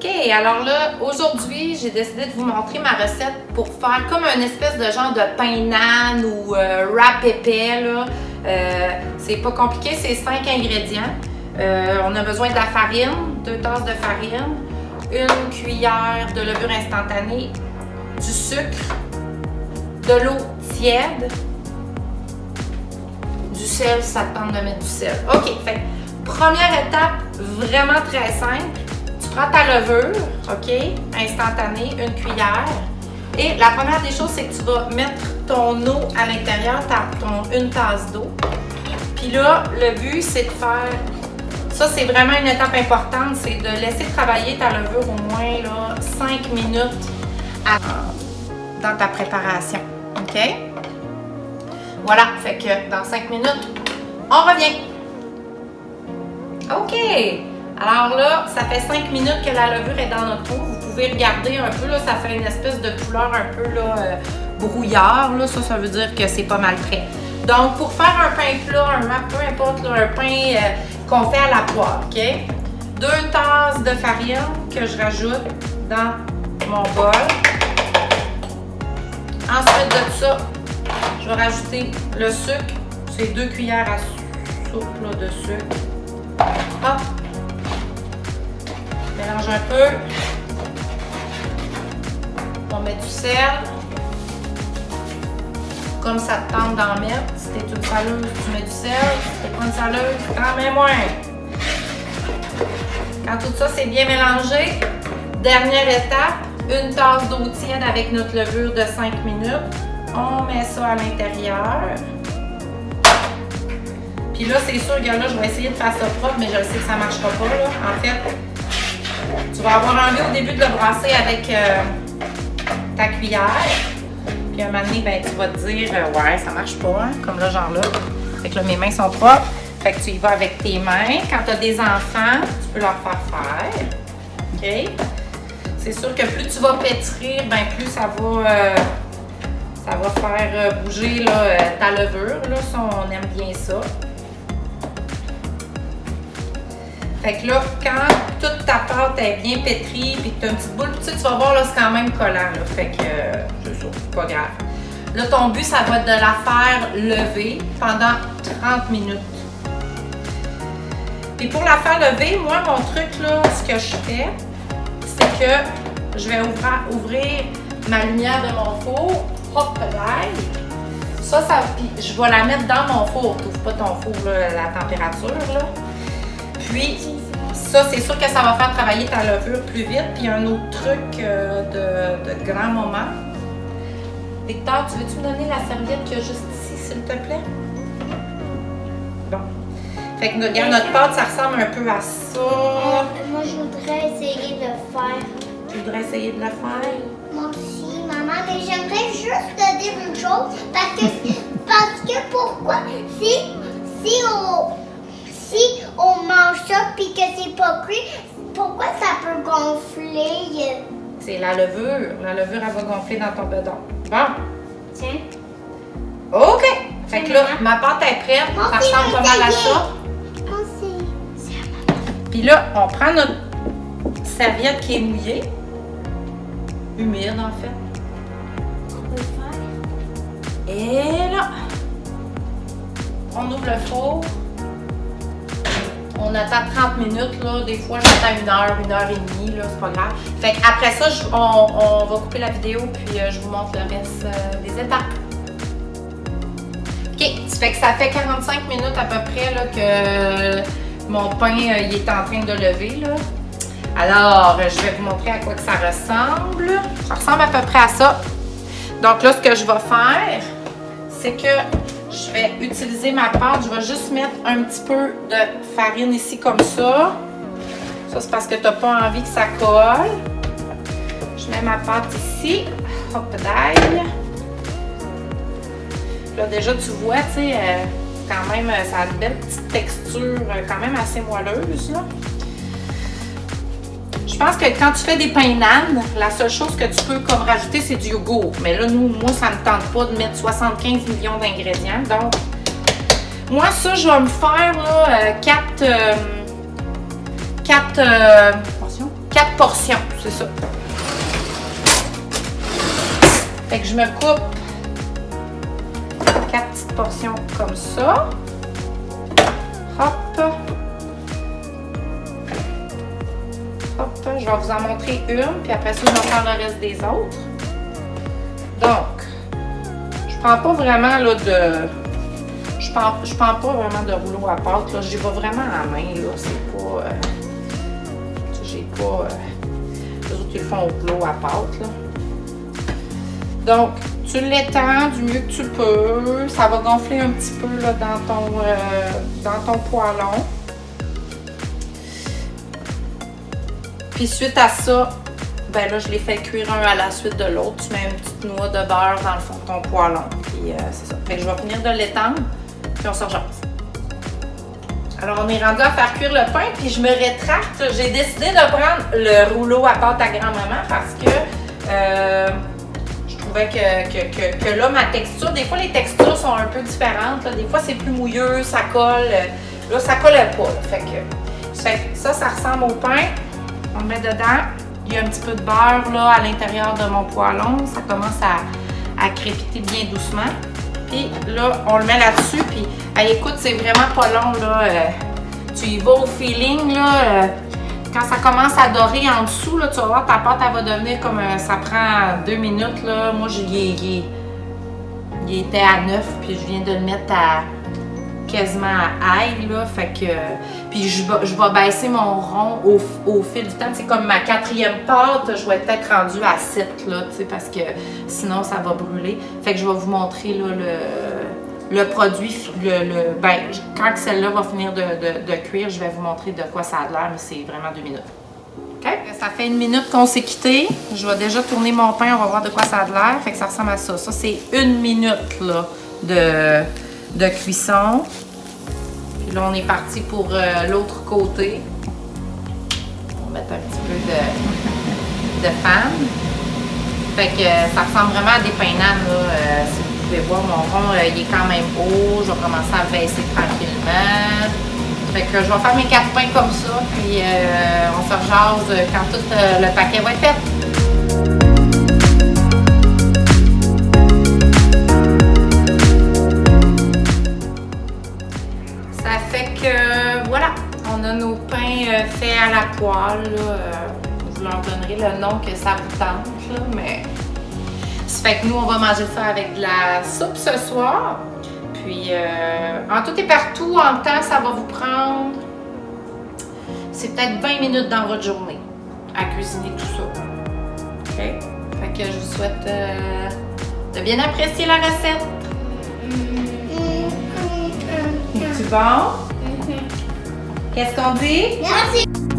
OK, alors là, aujourd'hui, j'ai décidé de vous montrer ma recette pour faire comme un espèce de genre de pain nan ou wrap épais, là. C'est pas compliqué, c'est 5 ingrédients. On a besoin de la farine, 2 tasses de farine, une cuillère de levure instantanée, du sucre, de l'eau tiède, du sel, ça te tente de mettre du sel. OK, fait première étape, vraiment très simple. Tu prends ta levure, OK, instantanée, une cuillère. Et la première des choses, c'est que tu vas mettre ton eau à l'intérieur, une tasse d'eau. Puis là, le but, c'est de faire... Ça, c'est vraiment une étape importante, c'est de laisser travailler ta levure au moins là, 5 minutes dans ta préparation, OK? Voilà, fait que dans 5 minutes, on revient. OK! Alors là, ça fait 5 minutes que la levure est dans notre eau. Vous pouvez regarder un peu, là, ça fait une espèce de couleur un peu là, brouillard. Là. Ça veut dire que c'est pas mal prêt. Donc, pour faire un pain plat, un wrap, peu importe, là, un pain qu'on fait à la poêle, OK? 2 tasses de farine que je rajoute dans mon bol. Ensuite de ça, je vais rajouter le sucre. C'est 2 cuillères à soupe là, de sucre. Hop! Mélange un peu. On met du sel. Comme ça te tente d'en mettre. Si t'es une saleuse, tu mets du sel. Si t'es pas une saleuse, t'en mets moins. Quand tout ça c'est bien mélangé, dernière étape, une tasse d'eau tiède avec notre levure de 5 minutes. On met ça à l'intérieur. Puis là, c'est sûr que là, je vais essayer de faire ça propre, mais je sais que ça ne marchera pas. Là. En fait, tu vas avoir envie au début de le brasser avec ta cuillère. Puis à un moment donné, ben, tu vas te dire, ouais, ça marche pas, hein, comme là, genre là. Fait que là, mes mains sont propres. Fait que tu y vas avec tes mains. Quand tu as des enfants, tu peux leur faire faire. OK? C'est sûr que plus tu vas pétrir, ben, plus ça va faire bouger là, ta levure. Là. Ça, on aime bien ça. Fait que là, quand toute ta pâte est bien pétrie et que tu as une petite boule, tu vas voir, là, c'est quand même collant. Là. Fait que c'est ça, c'est pas grave. Là, ton but, ça va être de la faire lever pendant 30 minutes. Et pour la faire lever, moi, mon truc, là, ce que je fais, c'est que je vais ouvrir ma lumière de mon four. Hop là! Ça, puis je vais la mettre dans mon four. Tu n'ouvres pas ton four, là, la température, là. Puis, ça, c'est sûr que ça va faire travailler ta levure plus vite. Puis, un autre truc de grand moment. Victor, tu veux-tu me donner la serviette qu'il y a juste ici, s'il te plaît? Bon. Fait que, regarde, notre pâte, ça ressemble un peu à ça. Moi, je voudrais essayer de le faire. Tu voudrais essayer de le faire? Moi aussi, maman, mais j'aimerais juste te dire une chose. Parce que pourquoi? Si on mange ça puis que c'est pas cuit, pourquoi ça peut gonfler? C'est la levure. La levure, elle va gonfler dans ton bedon. Bon. Tiens. OK. Fait que là, ma pâte est prête. Ça ressemble pas mal à ça. Puis là, on prend notre serviette qui est mouillée. Humide, en fait. On peut le faire. Et là, on ouvre le four. On attend 30 minutes, là. Des fois, j'attends 1 heure, 1 heure et demie, là. C'est pas grave. Fait qu'après ça, on va couper la vidéo, puis je vous montre le reste des étapes. OK. Fait que ça fait 45 minutes à peu près, là, que mon pain, il est en train de lever, là. Alors, je vais vous montrer à quoi que ça ressemble. Ça ressemble à peu près à ça. Donc là, ce que je vais faire, c'est que je vais utiliser ma pâte. Je vais juste mettre un petit peu de farine ici comme ça. Ça, c'est parce que tu n'as pas envie que ça colle. Je mets ma pâte ici. Hop, d'ail. Là, déjà, tu vois, tu sais, quand même, ça a une belle petite texture, quand même assez moelleuse, là. Je pense que quand tu fais des pains nan, la seule chose que tu peux comme rajouter, c'est du yogourt. Mais là, moi, ça ne me tente pas de mettre 75 millions d'ingrédients. Donc, moi, ça, je vais me faire là, 4 4 portions, c'est ça. Fait que je me coupe 4 petites portions comme ça. Hop. Hop, je vais vous en montrer une, puis après ça, je vais faire le reste des autres. Donc, je prends pas vraiment là, de... Je prends pas vraiment de rouleau à pâte, là. J'y vais vraiment à la main, là. C'est pas... j'ai pas... les autres, ils le font au rouleau à pâte, là. Donc, tu l'étends du mieux que tu peux. Ça va gonfler un petit peu là, dans ton poêlon. Puis suite à ça, ben là, je les fais cuire un à la suite de l'autre. Tu mets une petite noix de beurre dans le fond de ton poêlon. Puis c'est ça. Fait que je vais finir de l'étendre, puis on se rejase. Alors, on est rendu à faire cuire le pain, puis je me rétracte. J'ai décidé de prendre le rouleau à pâte à grand-maman parce que je trouvais que là, ma texture, des fois, les textures sont un peu différentes. Là. Des fois, c'est plus mouilleux, ça colle. Là, ça collait pas. Là. Fait que ça ressemble au pain. On le met dedans. Il y a un petit peu de beurre là, à l'intérieur de mon poêlon. Ça commence à crépiter bien doucement. Puis là, on le met là-dessus. Puis, écoute, c'est vraiment pas long. Là, tu y vas au feeling. Là, quand ça commence à dorer en dessous, là, tu vas voir, ta pâte, elle va devenir comme... ça prend 2 minutes. Là. Moi, il était à 9, puis je viens de le mettre à quasiment à ail, là, fait que... Puis je vais baisser mon rond au fil du temps. C'est comme ma 4e pâte, je vais être peut-être rendue à 7, là, tu sais, parce que sinon, ça va brûler. Fait que je vais vous montrer, là, le produit, ben, quand celle-là va finir de cuire, je vais vous montrer de quoi ça a l'air, mais c'est vraiment 2 minutes. OK? Ça fait 1 minute qu'on s'est quitté. Je vais déjà tourner mon pain, on va voir de quoi ça a l'air. Fait que ça ressemble à ça. Ça, c'est 1 minute, là, de cuisson. Puis là, on est parti pour l'autre côté. On va mettre un petit peu de fan. Fait que ça ressemble vraiment à des pains nanes, là. Si vous pouvez voir, mon rond, il est quand même haut. Je vais commencer à le baisser tranquillement. Fait que je vais faire mes 4 pains comme ça. Puis on se rejase quand tout le paquet va être fait. Voilà, on a nos pains faits à la poêle. Je leur donnerai le nom que ça vous tente, là, mais ça fait que nous, on va manger ça avec de la soupe ce soir. Puis, en tout et partout, en temps, ça va vous prendre, c'est peut-être 20 minutes dans votre journée à cuisiner tout ça. OK? Fait que je vous souhaite de bien apprécier la recette. Es-tu bon? Qu'est-ce qu'on dit? Merci!